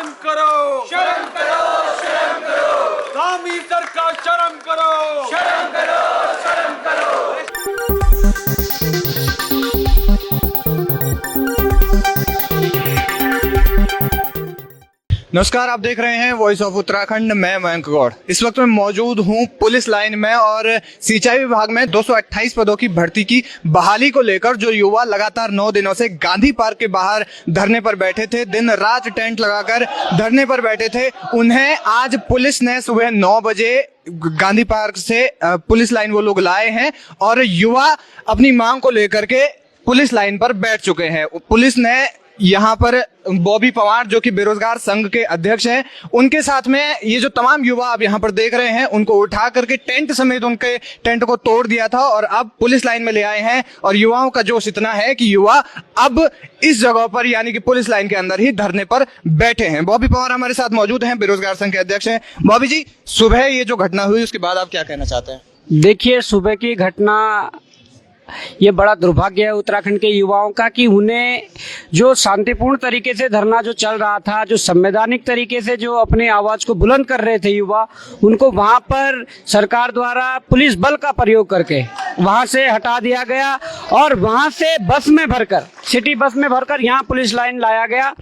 शर्म करो, शर्म करो, शर्म करो। धामी सरकार शर्म करो, शर्म करो, शर्म करो। नमस्कार, आप देख रहे हैं वॉइस ऑफ उत्तराखंड। मैं मयंक गौड़ इस वक्त मैं मौजूद हूं पुलिस लाइन में और सिंचाई विभाग में 228 पदों की भर्ती की बहाली को लेकर जो युवा लगातार 9 दिनों से गांधी पार्क के बाहर धरने पर बैठे थे, दिन रात टेंट लगाकर धरने पर बैठे थे, उन्हें आज पुलिस ने सुबह 9 बजे गांधी पार्क से पुलिस लाइन वो लोग लाए हैं और युवा अपनी मांग को लेकर के पुलिस लाइन पर बैठ चुके हैं। पुलिस ने यहाँ पर बॉबी पवार जो कि बेरोजगार संघ के अध्यक्ष हैं, उनके साथ में ये जो तमाम युवा आप यहाँ पर देख रहे हैं, उनको उठा करके टेंट समेत उनके टेंट को तोड़ दिया था और अब पुलिस लाइन में ले आए हैं। और युवाओं का जोश इतना है कि युवा अब इस जगह पर यानी कि पुलिस लाइन के अंदर ही धरने पर बैठे हैं। बॉबी पवार हमारे साथ मौजूद हैं, बेरोजगार संघ के अध्यक्ष हैं। बॉबी जी, सुबह ये जो घटना हुई उसके बाद आप क्या कहना चाहते हैं? देखिए, सुबह की घटना ये बड़ा दुर्भाग्य है उत्तराखंड के युवाओं का कि उन्हें जो शांतिपूर्ण तरीके से धरना जो चल रहा था, जो संवैधानिक तरीके से जो अपने आवाज को बुलंद कर रहे थे युवा, उनको वहां पर सरकार द्वारा पुलिस बल का प्रयोग करके वहां से हटा दिया गया और वहां से बस में भरकर, सिटी बस में भरकर यहाँ पुलिस लाइन लाया गया।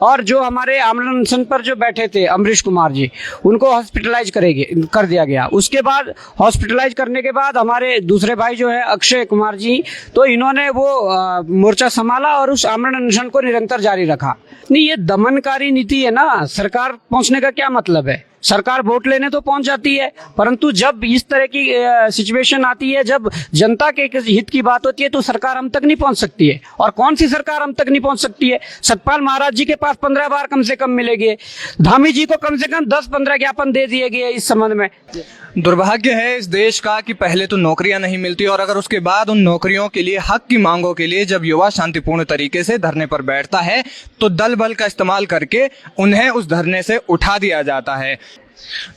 और जो हमारे आमरण अनशन पर जो बैठे थे अमरीश कुमार जी, उनको हॉस्पिटलाइज कर दिया गया। उसके बाद हॉस्पिटलाइज करने के बाद हमारे दूसरे भाई जो है अक्षय कुमार जी, तो इन्होंने वो मोर्चा संभाला और उस आमरण अनशन को निरंतर जारी रखा। नहीं, ये दमनकारी नीति है ना। सरकार पहुंचने का क्या मतलब है? सरकार वोट लेने तो पहुंच जाती है, परंतु जब इस तरह की सिचुएशन आती है, जब जनता के हित की बात होती है, तो सरकार हम तक नहीं पहुंच सकती है। और कौन सी सरकार हम तक नहीं पहुंच सकती है? सतपाल महाराज जी के पास 15 बार कम से कम मिले गए, धामी जी को कम से कम 10-15 ज्ञापन दे दिए गए इस संबंध में। दुर्भाग्य है इस देश का कि पहले तो नौकरियां नहीं मिलती और अगर उसके बाद उन नौकरियों के लिए, हक की मांगों के लिए जब युवा शांतिपूर्ण तरीके से धरने पर बैठता है तो दल बल का इस्तेमाल करके उन्हें उस धरने से उठा दिया जाता है।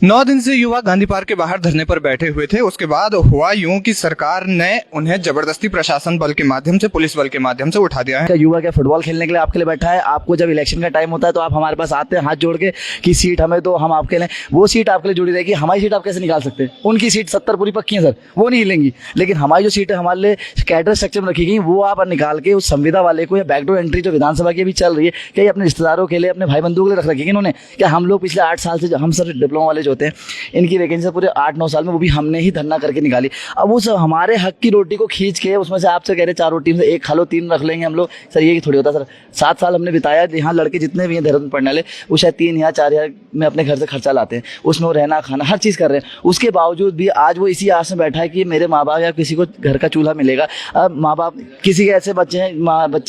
9 दिन से युवा गांधी पार्क के बाहर धरने पर बैठे हुए थे। उसके बाद हुआ यूं कि सरकार ने उन्हें जबरदस्ती प्रशासन बल के माध्यम से, पुलिस बल के माध्यम से उठा दिया है। युवा क्या फुटबॉल खेलने के लिए आपके लिए बैठा है? आपको जब इलेक्शन का टाइम होता है तो आप हमारे पास आते हैं हाथ जोड़ के कि सीट हमें दो, हम आपके लिए, वो सीट आपके लिए जुड़ी रहेगी। हमारी सीट आप कैसे निकाल सकते हैं? उनकी सीट 70 पूरी पक्की है सर, वो नहीं हिलेंगी। लेकिन हमारी जो सीट है हमारे लिए कैडर स्ट्रक्चर में रखी गई, वो आप निकाल के उस संविदा वाले को, या बैकडोर एंट्री जो विधानसभा की अभी चल रही है, क्या अपने रिश्तेदारों के लिए, अपने भाई बंधुओं के लिए रख रखी है इन्होंने? क्या हम लोग पिछले 8 साल से, हम सर डिप्लोमा वाले जो होते हैं, इनकी वैकेंसी पूरे 8-9 साल में वो भी हमने ही धरना करके निकाली। अब वो सब हमारे हक की रोटी को खींच के उसमें से आपसे कह रहे 4 रोटी में से 1 खा लो, 3 रख लेंगे हम लोग। सर ये थोड़ी होता सर। 7 साल हमने बिताया यहाँ, लड़के जितने भी हैं देहरादून पढ़ने वाले, वो शायद 3 या 4 हज़ार में अपने घर से खर्चा लाते हैं, उसमें वो रहना खाना हर चीज़ कर रहे हैं। उसके बावजूद भी आज वो इसी आस में बैठा है कि मेरे माँ बाप या किसी को घर का चूल्हा मिलेगा। अब माँ बाप, किसी के ऐसे बच्चे हैं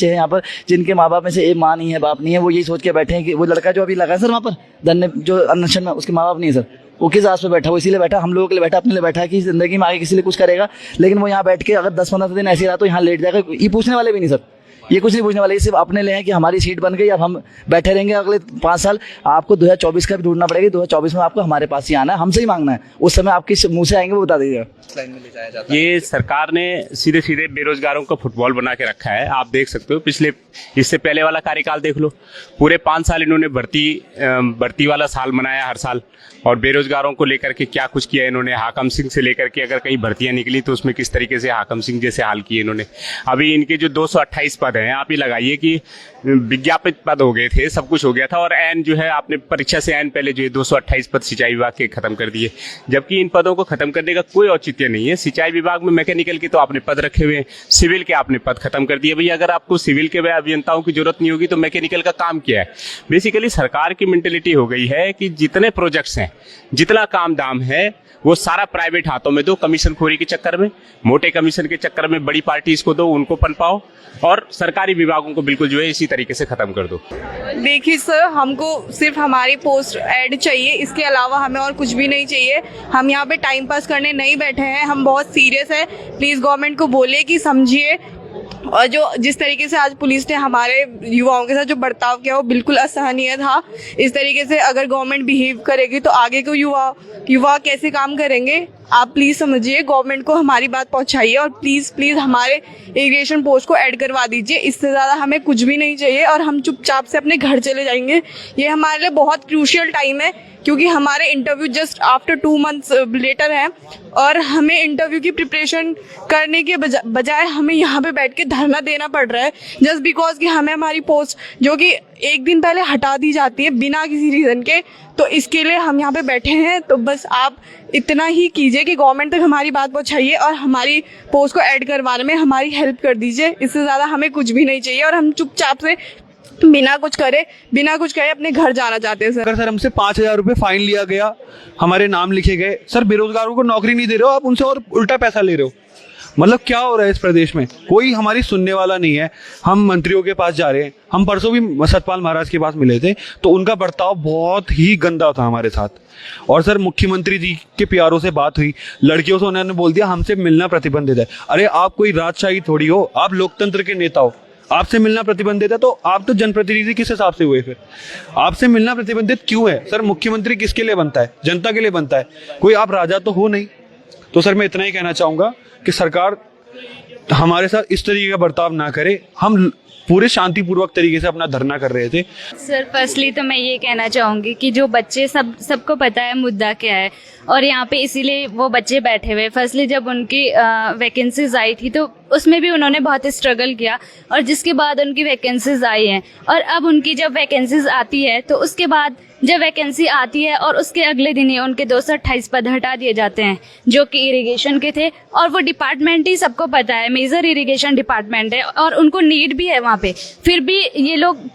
यहाँ पर जिनके माँ बाप में से एक माँ नहीं है, बाप नहीं है, वो यही सोच के बैठे हैं कि वो लड़का जो अभी लगा है सर वहाँ पर धरने जो अनशन में, उसके माँ बाप नहीं है सर। वो किस आस पे बैठा? वो इसीलिए बैठा, हम लोगों के लिए बैठा, अपने लिए बैठा कि जिंदगी में आगे किसी लिए कुछ करेगा। लेकिन वो यहाँ बैठ के अगर 10-15 दिन ऐसे रहा तो यहाँ लेट जाएगा। ये पूछने वाले भी नहीं सर, ये कुछ नहीं पूछने वाले, ये सिर्फ अपने लिए है कि हमारी सीट बन गई, अब हम बैठे रहेंगे अगले 5 साल। आपको 2024 का भी ढूंढना पड़ेगा, 2024 में आपको हमारे पास ही आना है, हमसे ही मांगना है। उस समय आप किस मुंह से आएंगे वो बता दीजिएगा। ये सरकार ने सीधे सीधे बेरोजगारों का फुटबॉल बना के रखा है। आप देख सकते हो, पिछले, इससे पहले वाला कार्यकाल देख लो, पूरे 5 साल इन्होंने भर्ती वाला साल मनाया हर साल, और बेरोजगारों को लेकर के क्या कुछ किया इन्होंने। हाकम सिंह से लेकर के अगर कहीं भर्तियां निकली तो उसमें किस तरीके से हाकम सिंह जैसे हाल किए इन्होंने। अभी इनके जो 228 पद हैं, आप ही लगाइए कि विज्ञापित पद हो गए थे, सब कुछ हो गया था, और एन जो है आपने परीक्षा से एन पहले जो है 228 पद सिंचाई विभाग के खत्म कर दिए, जबकि इन पदों को खत्म करने का कोई औचित्य नहीं है। सिंचाई विभाग में मैकेनिकल के तो आपने पद रखे हुए हैं, सिविल के आपने पद खत्म कर दिए। भैया अगर आपको सिविल के अभियंताओं की जरूरत नहीं होगी तो मैकेनिकल का काम क्या है? बेसिकली सरकार की मेंटेलिटी हो गई है कि जितने प्रोजेक्ट्स हैं, जितना काम दाम है, वो सारा प्राइवेट हाथों में दो। कमीशन खोरी के चक्कर में, मोटे कमीशन के चक्कर में बड़ी पार्टीज को दो, उनको पनपाओ, और सरकारी विभागों को बिल्कुल जो है इसी तरीके से खत्म कर दो। देखिए सर, हमको सिर्फ हमारी पोस्ट ऐड चाहिए, इसके अलावा हमें और कुछ भी नहीं चाहिए। हम यहाँ पे टाइम पास करने नहीं बैठे हैं, हम बहुत सीरियस है। प्लीज गवर्नमेंट को बोले कि समझिए और जो जिस तरीके से आज पुलिस ने हमारे युवाओं के साथ जो बर्ताव किया वो बिल्कुल असहनीय था। इस तरीके से अगर गवर्नमेंट बिहेव करेगी तो आगे को युवा कैसे काम करेंगे। आप प्लीज़ समझिए, गवर्नमेंट को हमारी बात पहुंचाइए और प्लीज़ हमारे इरिगेशन पोस्ट को ऐड करवा दीजिए। इससे ज़्यादा हमें कुछ भी नहीं चाहिए और हम चुपचाप से अपने घर चले जाएंगे। ये हमारे लिए बहुत क्रूशियल टाइम है क्योंकि हमारे interview just after 2 months later है और हमें इंटरव्यू की प्रिपरेशन करने के बजाय हमें यहाँ पे बैठ के धरना देना पड़ रहा है जस्ट बिकॉज कि हमें हमारी पोस्ट जो कि एक दिन पहले हटा दी जाती है बिना किसी रीज़न के। तो इसके लिए हम यहाँ पे बैठे हैं। तो बस आप इतना ही कीजिए कि गवर्नमेंट तक हमारी बात पहुँचाइए और हमारी पोस्ट को ऐड करवाने में हमारी हेल्प कर दीजिए। इससे ज़्यादा हमें कुछ भी नहीं चाहिए और हम चुपचाप से बिना कुछ कहे अपने घर जाना चाहते हैं। अगर सर हमसे 5,000 रुपए फाइन लिया गया, हमारे नाम लिखे गए, सर बेरोजगारों को नौकरी नहीं दे रहे हो आप, उनसे और उल्टा पैसा ले रहे हो। मतलब क्या हो रहा है इस प्रदेश में? कोई हमारी सुनने वाला नहीं है। हम मंत्रियों के पास जा रहे हैं। हम परसों भी सतपाल महाराज के पास मिले थे तो उनका बर्ताव बहुत ही गंदा था हमारे साथ। और सर मुख्यमंत्री जी के प्यारों से बात हुई, लड़कियों से उन्होंने बोल दिया हमसे मिलना प्रतिबंधित है। अरे आप कोई राजशाही थोड़ी हो, आप लोकतंत्र के नेता हो, आपसे मिलना प्रतिबंधित है तो आप तो जनप्रतिनिधि किस हिसाब से हुए? फिर आपसे मिलना प्रतिबंधित क्यों है? सर मुख्यमंत्री किसके लिए बनता है? जनता के लिए बनता है। कोई आप राजा तो हो नहीं। तो सर मैं इतना ही कहना चाहूंगा कि सरकार हमारे साथ इस तरीके का बर्ताव ना करे। हम पूरे शांतिपूर्वक तरीके से अपना धरना कर रहे थे। सर फर्स्टली तो मैं ये कहना चाहूँगी कि जो बच्चे सबको पता है मुद्दा क्या है और यहाँ पे इसीलिए वो बच्चे बैठे हुए। फर्स्टली जब उनकी वैकेंसीज आई थी तो उसमें भी उन्होंने बहुत स्ट्रगल किया और जिसके बाद उनकी वैकेंसीज आई हैं और अब उनकी जब वैकेंसीज आती है तो उसके बाद जब वैकेंसी आती है और उसके अगले दिन ही उनके 228 पद हटा दिए जाते हैं जो कि इरिगेशन के थे। और वो डिपार्टमेंट ही सबको पता है, मेजर इरिगेशन डिपार्टमेंट है और उनको नीड भी है वहाँ पे, फिर भी ये लोग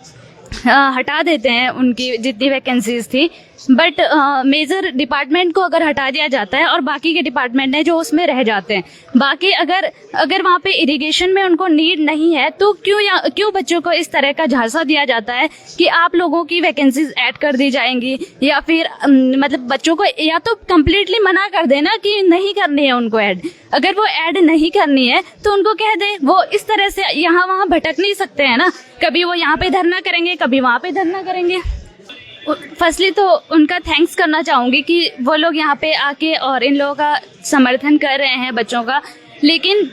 हटा देते हैं उनकी जितनी वैकेंसीज थी। बट मेजर डिपार्टमेंट को अगर हटा दिया जाता है और बाकी के डिपार्टमेंट हैं जो उसमें रह जाते हैं। बाकी अगर वहाँ पे इरिगेशन में उनको नीड नहीं है तो क्यों बच्चों को इस तरह का झांसा दिया जाता है कि आप लोगों की वैकेंसीज ऐड कर दी जाएंगी या फिर मतलब बच्चों को या तो कम्प्लीटली मना कर देना कि नहीं करनी है उनको ऐड। अगर वो ऐड नहीं करनी है तो उनको कह दे, वो इस तरह से यहाँ वहाँ भटक नहीं सकते हैं ना। कभी वो यहाँ पे धरना करेंगे, कभी वहाँ पे धरना करेंगे। फर्स्टली तो उनका थैंक्स करना चाहूँगी कि वो लोग यहाँ पे आके और इन लोगों का समर्थन कर रहे हैं बच्चों का। लेकिन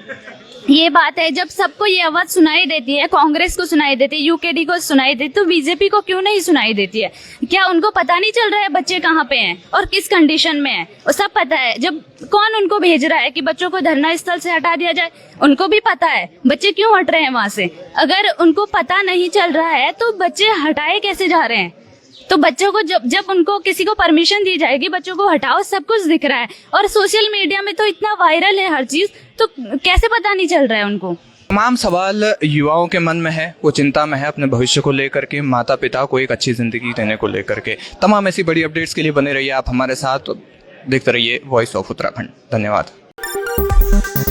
ये बात है जब सबको ये आवाज़ सुनाई देती है, कांग्रेस को सुनाई देती है, यूकेडी को सुनाई देती, तो बीजेपी को क्यों नहीं सुनाई देती है? क्या उनको पता नहीं चल रहा है बच्चे कहाँ पे हैं और किस कंडीशन में हैं? वो सब पता है। जब कौन उनको भेज रहा है कि बच्चों को धरना स्थल से हटा दिया जाए, उनको भी पता है बच्चे क्यों हट रहे हैं वहाँ से। अगर उनको पता नहीं चल रहा है तो बच्चे हटाए कैसे जा रहे हैं? तो बच्चों को जब उनको किसी को परमिशन दी जाएगी, बच्चों को हटाओ, सब कुछ दिख रहा है और सोशल मीडिया में तो इतना वायरल है हर चीज, तो कैसे पता नहीं चल रहा है उनको? तमाम सवाल युवाओं के मन में है, वो चिंता में है अपने भविष्य को लेकर के, माता पिता को एक अच्छी जिंदगी देने को लेकर के। तमाम ऐसी बड़ी अपडेट्स के लिए बने रहिए आप हमारे साथ, देखते रहिए वॉइस ऑफ उत्तराखंड। धन्यवाद।